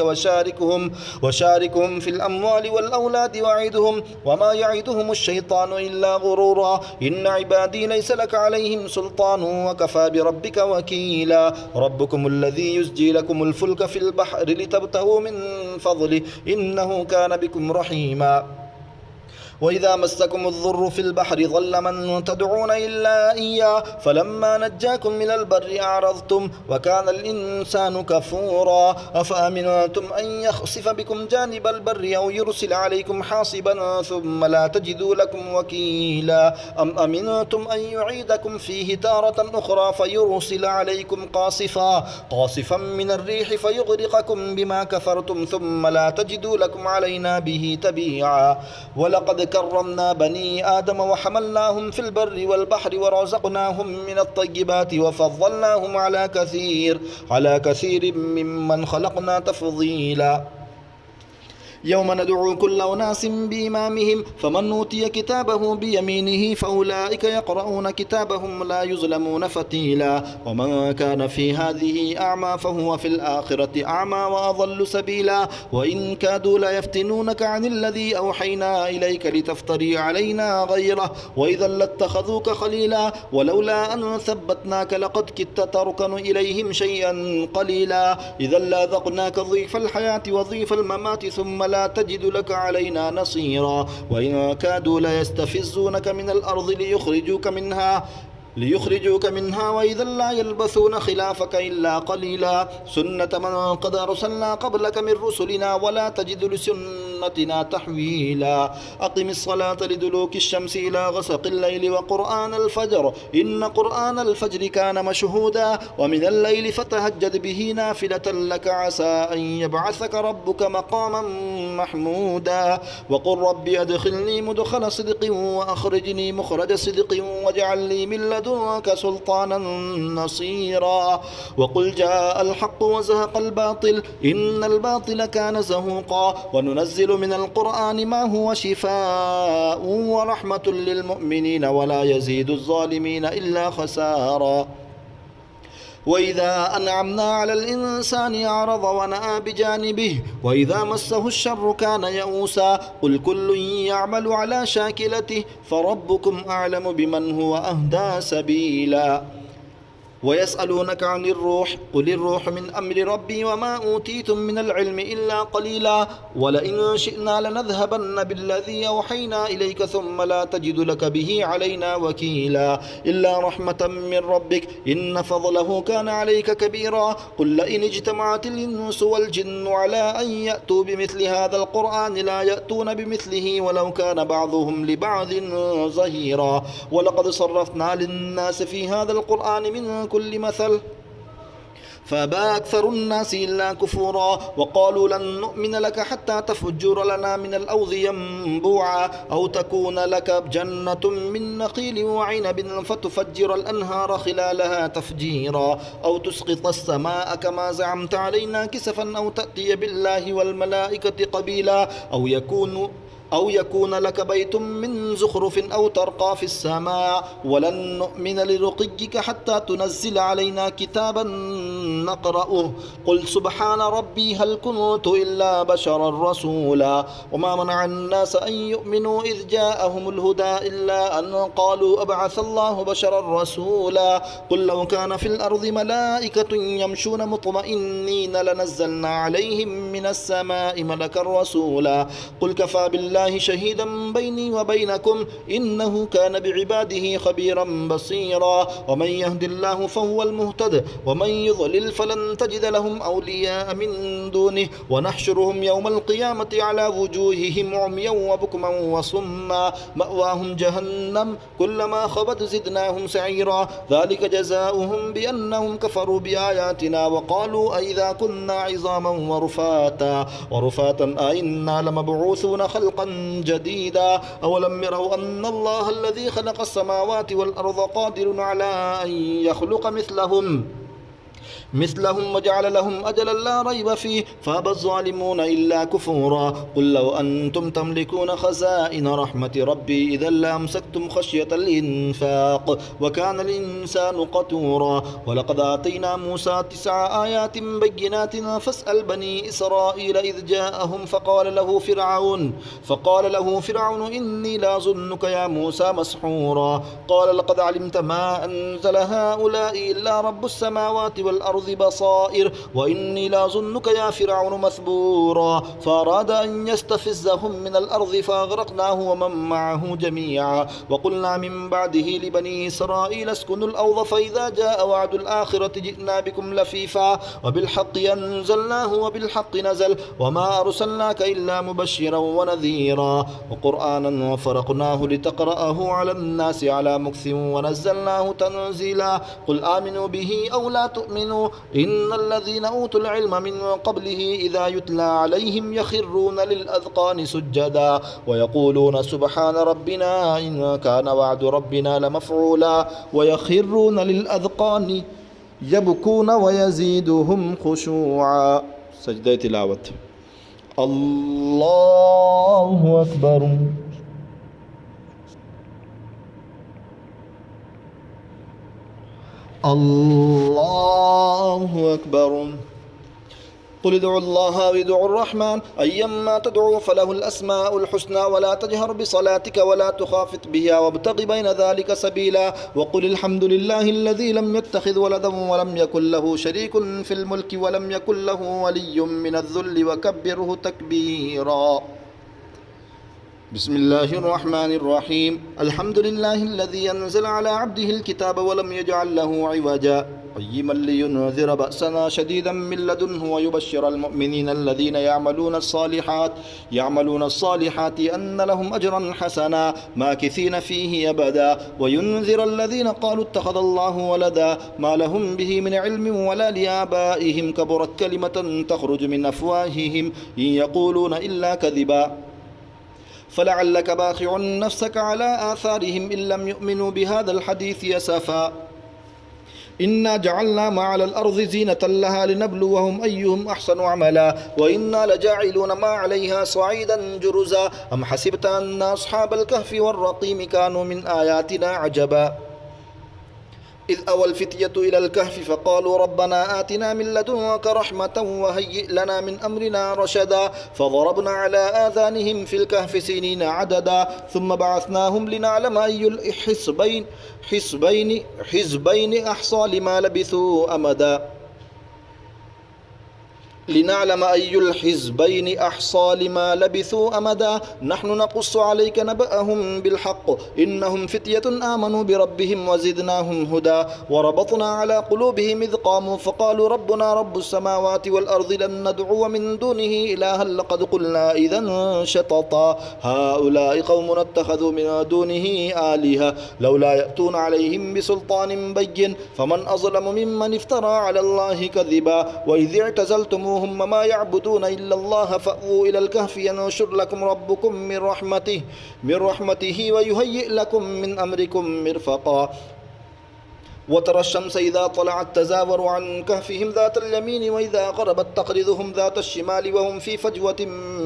وشاركهم في الأموال والأولاد وعدهم وما يعدهم الشيطان إلا غرورا إن عبادي ليس لك عليهم سلطان وكفى بربك وكيلا ربكم الذي يزجي لكم الفلك في البحر لتبتغوا من فضله إنه كان بكم رحيما وإذا مسكم الضر في البحر ضل من تدعون إلا إياه فلما نجاكم من البر أعرضتم وكان الإنسان كفورا أفأمنتم أن يخسف بكم جانب البر أو يرسل عليكم حاصبا ثم لا تجدوا لكم وكيلا أم أمنتم أن يعيدكم فيه تارة أخرى فيرسل عليكم قاصفا من الريح فيغرقكم بما كفرتم ثم لا تجدوا لكم علينا به تبيعا ولقد كرمنا بني آدم وحملناهم في البر والبحر ورزقناهم من الطيبات وفضلناهم على كثير ممن خلقنا تفضيلا يوم ندعو كل أناس بإمامهم فمن أوتي كتابه بيمينه فأولئك يقرؤون كتابهم لا يظلمون فتيلا ومن كان في هذه أعمى فهو في الآخرة أعمى وأضل سبيلا وإن كادوا ليفتنونك عن الذي أوحينا إليك لتفتري علينا غيره وإذا لاتخذوك خليلا ولولا أن ثبتناك لقد كدت تركن إليهم شيئا قليلا إذا لاذقناك ضيف الحياة وضيف الممات ثم لا تجد لك علينا نصيرا وإن كادوا ليستفزونك من الأرض ليخرجوك منها وإذا لا يلبثون خلافك إلا قليلا سنة من قد أرسلنا قبلك من رسلنا ولا تجد لسنتنا تحويلا أقم الصلاة لدلوك الشمس إلى غسق الليل وقرآن الفجر إن قرآن الفجر كان مشهودا ومن الليل فتهجد به نافلة لك عسى أن يبعثك ربك مقاما محمودا وقل رب أدخلني مدخل صدق وأخرجني مخرج صدق واجعل لي من لدنك سلطانا نصيرا وقل جاء الحق وزهق الباطل إن الباطل كان زهوقا وننزل من القرآن ما هو شفاء ورحمة للمؤمنين ولا يزيد الظالمين إلا خسارا وإذا أنعمنا على الإنسان أعرض ونأى بجانبه وإذا مسه الشر كان يئوسا قل كل يعمل على شاكلته فربكم أعلم بمن هو أهدى سبيلا ويسألونك عن الروح قل الروح من أمر ربي وما أوتيتم من العلم إلا قليلا ولئن شئنا لنذهبن بالذي أوحينا إليك ثم لا تجد لك به علينا وكيلا إلا رحمة من ربك إن فضله كان عليك كبيرا قل لئن اجتمعت الإنس والجن على أن يأتوا بمثل هذا القرآن لا يأتون بمثله ولو كان بعضهم لبعض ظهيرا ولقد صرفنا للناس في هذا القرآن من كل مثل فأبى أكثر الناس إلا كفورا وقالوا لن نؤمن لك حتى تفجر لنا من الأرض ينبوعا أو تكون لك جنة من نخيل وعنب فتفجر الأنهار خلالها تفجيرا أو تسقط السماء كما زعمت علينا كسفا أو تأتي بالله والملائكة قبيلا أو يكون لك بيت من زخرف أو ترقى في السماء ولن نؤمن لرقيك حتى تنزل علينا كتابا نقرأه قل سبحان ربي هل كنت إلا بشرا رسولا وما منع الناس أن يؤمنوا إذ جاءهم الهدى إلا أن قالوا أبعث الله بشرا رسولا قل لو كان في الأرض ملائكة يمشون مطمئنين لنزلنا عليهم من السماء ملكا رسولا قل كفى بالله شهيدا بيني وبينكم إنه كان بعباده خبيرا بصيرا ومن يهد الله فهو المهتد ومن يضلل فلن تجد لهم أولياء من دونه ونحشرهم يوم القيامة على وجوههم عميا وبكما وصما مأواهم جهنم كلما خبت زدناهم سعيرا ذلك جزاؤهم بأنهم كفروا بآياتنا وقالوا أئذا كنا عظاما ورفاتا أئنا لمبعوثون خلقا جديدا أولم يروا أن الله الذي خلق السماوات والأرض قادر على أن يخلق مثلهم وجعل لهم أجلا لا ريب فيه فأبى الظالمون إلا كفورا قل لو أنتم تملكون خزائن رحمة ربي إذا لأمسكتم خشية الإنفاق وكان الإنسان قتورا ولقد آتينا موسى 9 آيات بينات فاسأل بني إسرائيل إذ جاءهم فقال له فرعون إني لأظنك يا موسى مسحورا قال لقد علمت ما أنزل هؤلاء إلا رب السماوات والأرض بصائر وإني لأظنك يا فرعون مثبورا فأراد أن يستفزهم من الأرض فأغرقناه ومن معه جميعا وقلنا من بعده لبني إسرائيل اسكنوا الأرض فإذا جاء وعد الآخرة جئنا بكم لفيفا وبالحق أنزلناه وبالحق نزل وما أرسلناك إلا مبشرا ونذيرا وقرآنا وفرقناه لتقرأه على الناس على مكث ونزلناه تنزيلا قل آمنوا به أو لا تؤمنوا إن الذين أوتوا العلم من قبله إذا يتلى عليهم يخرون للأذقان سجدا ويقولون سبحان ربنا إن كان وعد ربنا لمفعولا ويخرون للأذقان يبكون ويزيدهم خشوعا. سجدة تلاوة. الله أكبر. الله أكبر. قل ادعوا الله أو ادعوا الرحمن أيما تدعوا فله الأسماء الحسنى ولا تجهر بصلاتك ولا تخافت بها وابتغ بين ذلك سبيلا وقل الحمد لله الذي لم يتخذ ولدا ولم يكن له شريك في الملك ولم يكن له ولي من الذل وكبره تكبيرا. بسم الله الرحمن الرحيم. الحمد لله الذي أنزل على عبده الكتاب ولم يجعل له عوجا قيما لينذر بأسنا شديدا من لدنه ويبشر المؤمنين الذين يعملون الصالحات أن لهم أجرا حسنا ماكثين فيه أبدا وينذر الذين قالوا اتخذ الله ولدا ما لهم به من علم ولا لآبائهم كبرت كلمة تخرج من أفواههم إن يقولون إلا كذبا فلعلك باخع نفسك على آثارهم إن لم يؤمنوا بهذا الحديث أسفا إنا جعلنا ما على الأرض زينة لها لنبلوهم أيهم أحسن عملا وإنا لجاعلون ما عليها صعيدا جرزا أم حسبت أن أصحاب الكهف والرقيم كانوا من آياتنا عجبا إذ أوى الفتية إلى الكهف فقالوا ربنا آتنا من لدنك رحمة وهيئ لنا من أمرنا رشدا فضربنا على آذانهم في الكهف سنين عددا ثم بعثناهم لنعلم أي الحزبين أحصى لما لبثوا أمدا. لنعلم أي الحزبين أحصى لما لبثوا أمدا نحن نقص عليك نبأهم بالحق إنهم فتية آمنوا بربهم وزدناهم هدى وربطنا على قلوبهم إذ قاموا فقالوا ربنا رب السماوات والأرض لن ندعو من دونه إلها لقد قلنا إذا شططا هؤلاء قوم اتخذوا من دونه آلهة لولا يأتون عليهم بسلطان بين فمن أظلم ممن افترى على الله كذبا وإذ اعتزلتموهم ما يعبدون إلا الله فأووا إلى الكهف ينشر لكم ربكم من رحمته ويهيئ لكم من أمركم مرفقا وترى الشمس إذا طلعت تزاور عن كهفهم ذات اليمين وإذا غربت تقرضهم ذات الشمال وهم في فجوة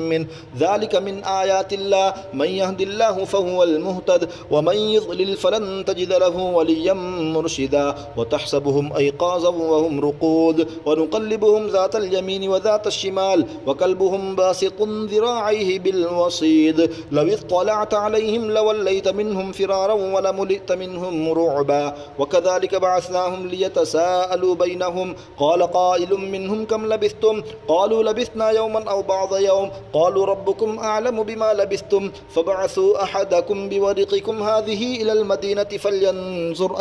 من ذلك من آيات الله من يهد الله فهو المهتد ومن يضلل فلن تجد له وليا مرشدا وتحسبهم أيقاظا وهم رقود ونقلبهم ذات اليمين وذات الشمال وكلبهم باسط ذراعيه بالوصيد لو اطلعت عليهم لوليت منهم فرارا ولملئت منهم رعبا وكذلك بعثناهم ليتساءلوا بينهم قال قائل منهم كم لبثتم قالوا لبثنا يوما أو بعض يوم قالوا ربكم أعلم بما لبثتم فبعثوا أحدكم بورقكم هذه إلى المدينة فلينظر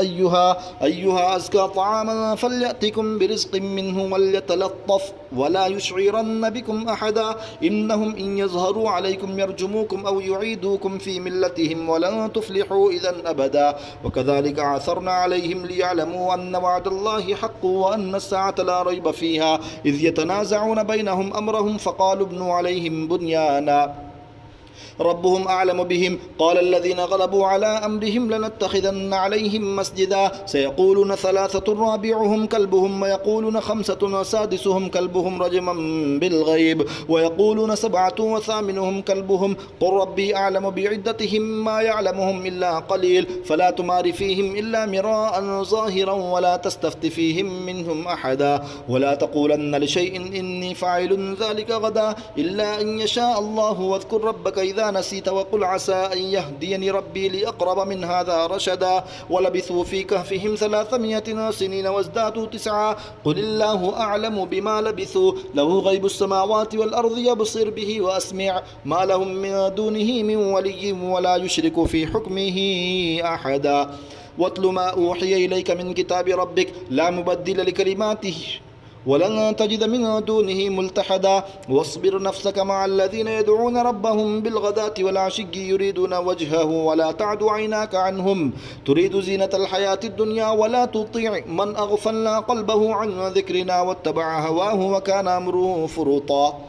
أيها أزكى طعاما فليأتكم برزق منه وليتلطف ولا يشعرن بكم أحدا إنهم إن يظهروا عليكم يرجموكم أو يعيدوكم في ملتهم ولن تفلحوا إذا أبدا وكذلك عثرنا عليهم ليعلموا أن وعد الله حق وأن الساعة لا ريب فيها إذ يتنازعون بينهم أمرهم فقالوا ابنوا عليهم بنيانا ربهم أعلم بهم قال الذين غلبوا على أمرهم لنتخذن عليهم مسجدا سيقولون ثلاثة رابعهم كلبهم ويقولون خمسة سادسهم كلبهم رجما بالغيب ويقولون سبعة وثامنهم كلبهم قل ربي أعلم بعدتهم ما يعلمهم إلا قليل فلا تمار فيهم إلا مراء ظاهرا ولا تستفت فيهم منهم أحدا ولا تقولن لشيء إني فاعل ذلك غدا إلا أن يشاء الله واذكر ربك إذا نسيت وقل عسى أن يهديني ربي لأقرب من هذا رشدا ولبثوا في كهفهم 300 سنين وازدادوا 9 قل الله أعلم بما لبثوا له غيب السماوات والأرض يبصر به وأسمع ما لهم من دونه من ولي ولا يشرك في حكمه أحدا واتل ما أوحي إليك من كتاب ربك لا مبدل لكلماته ولن تجد من دونه ملتحدا واصبر نفسك مع الذين يدعون ربهم بالغداة والعشي يريدون وجهه ولا تعد عيناك عنهم تريد زينة الحياة الدنيا ولا تطيع من أغفلنا قلبه عن ذكرنا واتبع هواه وكان أمره فرطا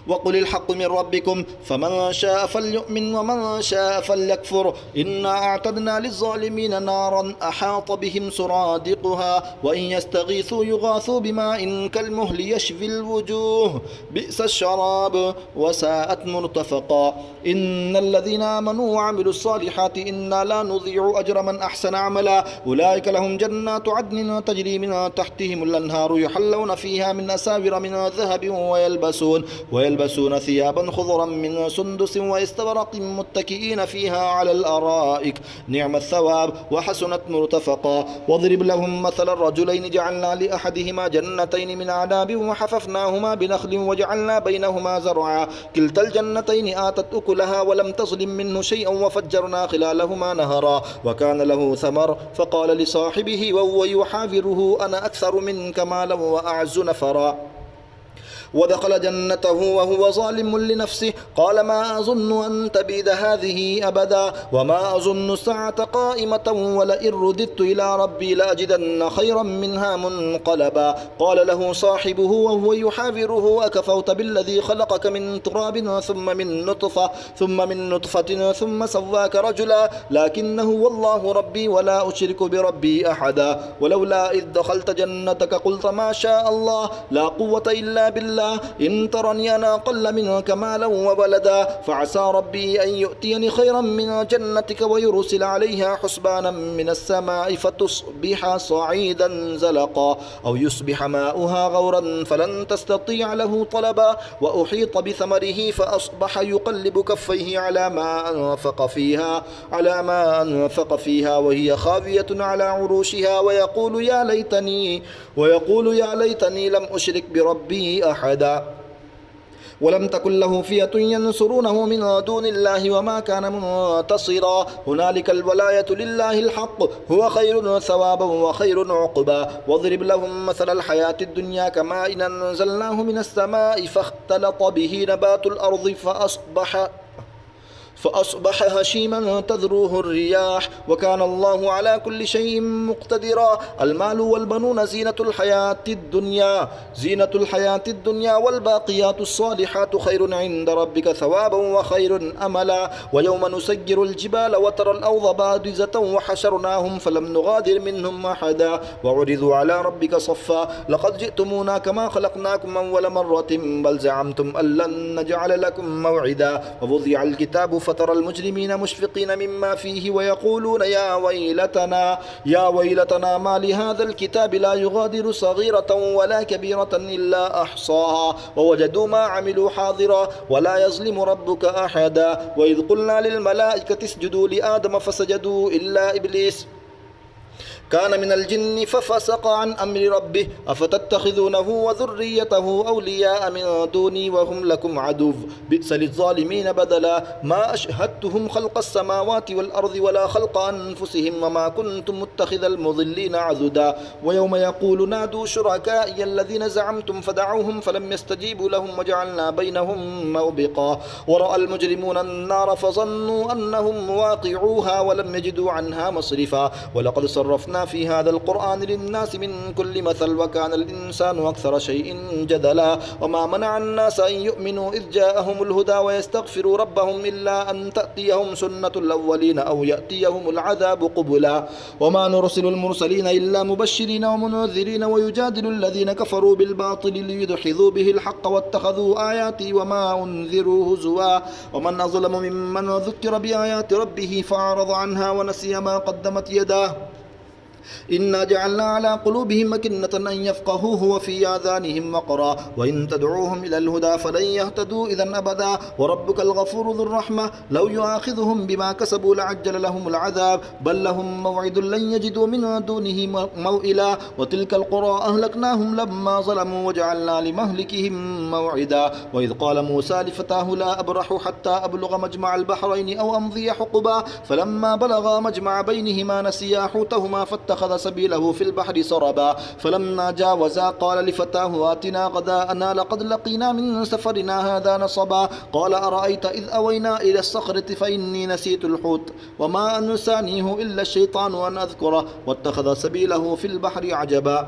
وقل الحق من ربكم فمن شاء فليؤمن ومن شاء فليكفر إنا أعتدنا للظالمين نارا أحاط بهم سرادقها وإن يستغيثوا يغاثوا بماء كالمهل يشفي الوجوه بئس الشراب وساءت مرتفقا إن الذين آمنوا وعملوا الصالحات إنا لا نضيع أجر من أحسن عملا أولئك لهم جنات عدن تجري من تحتهم الأنهار يحلون فيها من أساور من ذهب ويلبسون ثيابا خضرا من سندس واستبرق متكئين فيها على الأرائك نعم الثواب وحسنت مرتفقا واضرب لهم مثل الرجلين جعلنا لأحدهما جنتين من عناب وحففناهما بنخل وجعلنا بينهما زرعا كلتا الجنتين آتت أكلها ولم تظلم منه شيئا وفجرنا خلالهما نهرا وكان له ثمر فقال لصاحبه وهو يحاوره أنا أكثر منك مالا وأعز نفرا ودخل جنته وهو ظالم لنفسه قال ما أظن أن تبيد هذه أبدا وما أظن الساعة قائمة ولئن رددت إلى ربي لأجدن خيرا منها منقلبا قال له صاحبه وهو يحاوره أكفرت بالذي خلقك من تراب ثم من نطفة ثم سواك رجلا لكنه والله ربي ولا أشرك بربي أحدا ولولا إذ دخلت جنتك قلت ما شاء الله لا قوة إلا بالله الله إن ترني أنا أقل منك مالا وولدا فعسى ربي أن يؤتيني خيرا من جنتك ويرسل عليها حسبانا من السماء فتصبح صعيدا زلقا أو يصبح ماؤها غورا فلن تستطيع له طلبا وأحيط بثمره فأصبح يقلب كفيه على ما أنفق فيها وهي خاوية على عروشها ويقول يا ليتني لم أشرك بربي أحدا ولم تكن له فئة ينصرونه من دون الله وما كان منتصرا هنالك الولاية لله الحق هو خير ثوابا وخير عقبا واضرب لهم مثل الحياة الدنيا كماء إن أنزلناه من السماء فاختلط به نبات الأرض فأصبح هشيما تذروه الرياح وكان الله على كل شيء مقتدرا المال والبنون زينة الحياة الدنيا والباقيات الصالحات خير عند ربك ثوابا وخير أملا ويوم نسير الجبال وترى الأرض بارزة وحشرناهم فلم نغادر منهم أحدا وعرضوا على ربك صفا لقد جئتمونا كما خلقناكم أول مرة بل زعمتم أن لن نجعل لكم موعدا ووضع الكتاب فترى المجرمين مشفقين مما فيه ويقولون يا ويلتنا ما لهذا الكتاب لا يغادر صغيرة ولا كبيرة إلا أحصاها ووجدوا ما عملوا حاضرا ولا يظلم ربك أحدا وإذ قلنا للملائكة اسجدوا لآدم فسجدوا إلا إبليس كان من الجن ففسق عن أمر ربه أفتتخذونه وذريته أولياء من دوني وهم لكم عدو بئس للظالمين بدلا ما أشهدتهم خلق السماوات والأرض ولا خلق أنفسهم وما كنت متخذ المضلين عضدا ويوم يقول نادوا شركائي الذين زعمتم فدعوهم فلم يستجيبوا لهم وجعلنا بينهم موبقا ورأى المجرمون النار فظنوا أنهم واقعوها ولم يجدوا عنها مصرفا ولقد صرفنا في هذا القرآن للناس من كل مثل وكان الإنسان أكثر شيء جدلا وما منع الناس أن يؤمنوا إذ جاءهم الهدى ويستغفروا ربهم إلا أن تأتيهم سنة الأولين أو يأتيهم العذاب قبلا وما نرسل المرسلين إلا مبشرين ومنذرين ويجادل الذين كفروا بالباطل ليدحضوا به الحق واتخذوا آياتي وما أنذروا هزوا ومن أظلم ممن ذكر بآيات ربه فأعرض عنها ونسي ما قدمت يداه إنا جعلنا على قلوبهم أكنة أن يفقهوه وفي آذانهم وقرا وإن تدعوهم إلى الهدى فلن يهتدوا إذا أبدا وربك الغفور ذو الرحمة لو يؤاخذهم بما كسبوا لعجل لهم العذاب بل لهم موعد لن يجدوا من دونه موئلا وتلك القرى أهلكناهم لما ظلموا وجعلنا لمهلكهم موعدا وإذ قال موسى لفتاه لا أبرح حتى أبلغ مجمع البحرين أو أمضي حقبا فلما بلغا مجمع بينهما نسيا حوتهما فاتخذ سبيله في البحر سربا فلما جاوزا قال لفتاه آتنا غداءنا لقد لقينا من سفرنا هذا نصبا قال أرأيت إذ أوينا إلى الصخرة فإني نسيت الحوت وما أنسانيه إلا الشيطان أن أذكره واتخذ سبيله في البحر عجبا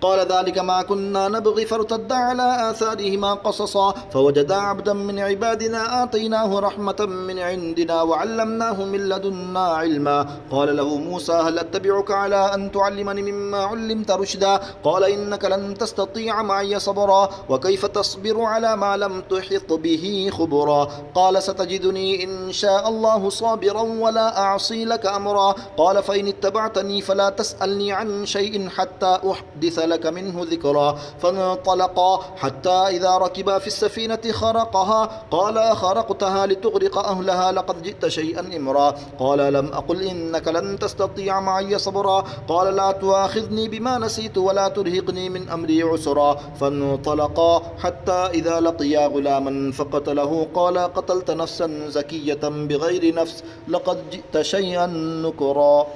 قال ذلك ما كنا نبغي فارتدا على آثارهما قصصا فوجدا عبدا من عبادنا آتيناه رحمة من عندنا وعلمناه من لدنا علما قال له موسى هل أتبعك على أن تعلمني مما علمت رشدا قال إنك لن تستطيع معي صبرا وكيف تصبر على ما لم تحط به خبرا قال ستجدني إن شاء الله صابرا ولا أعصي لك أمرا قال فإن اتبعتني فلا تسألني عن شيء حتى أحدث لك منه ذكرا فانطلقا حتى إذا ركبا في السفينة خرقها قال خرقتها لتغرق أهلها لقد جئت شيئا إمرا قال لم أقل إنك لن تستطيع معي صبرا قال لا تؤاخذني بما نسيت ولا ترهقني من أمري عسرا فانطلقا حتى إذا لقيا غلاما فقتله قال قتلت نفسا زكية بغير نفس لقد جئت شيئا نكرا